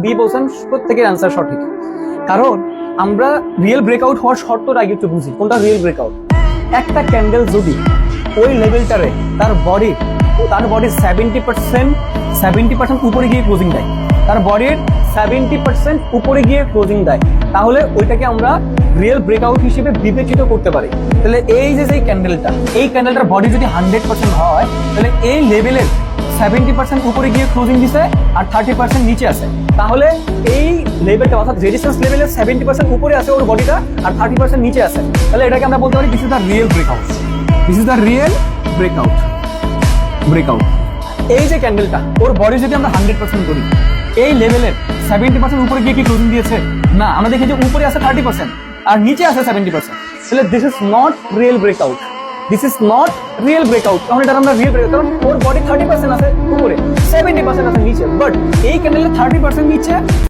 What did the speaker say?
B বলছেন, প্রত্যেকের answer সঠিক। কারণ আমরা রিয়েল ব্রেকআউট হওয়ার শর্তটা আগে একটু বুঝি, কোনটা রিয়েল ব্রেকআউট। একটা ক্যান্ডেল যদি ওই লেভেলটারে তার বডির 70% উপরে গিয়ে ক্লোজিং দেয়, তার বডির 70% উপরে গিয়ে ক্লোজিং দেয়, তাহলে ওইটাকে আমরা রিয়েল ব্রেকআউট হিসেবে বিবেচিত করতে পারি। তাহলে এই যে ক্যান্ডেলটা, এই ক্যান্ডেলটার বডি যদি 100% হয়, তাহলে এই লেভেলের 70% উপরে গিয়ে ক্লোজিং দিছে আর 30% নিচে আছে, তাহলে এই লেভেলটা অর্থাৎ রেজিস্ট্যান্স লেভেলের 70% উপরে আছে ওর বডিটা আর 30% নিচে আছে, তাহলে এটাকে আমরা বলতে পারি this is the real breakout. This is the real breakout. এই যে ক্যান্ডেলটা, ওর বডি যদি আমরা 100% করি, এই লেভেলের 70% উপরে গিয়ে কি ক্লোজিং দিয়েছে? না, আমরা দেখি যে উপরে আছে 30% আর নিচে আছে 70%, তাহলে this is not real breakout. This is not real breakout. কারণ এটা আমরা রিয়েল ব্রেকআউট, কারণ ওর বডি 30% আছে উপরে, 70% আছে নিচে, বাট এই ক্যান্ডেলের 30% নিচে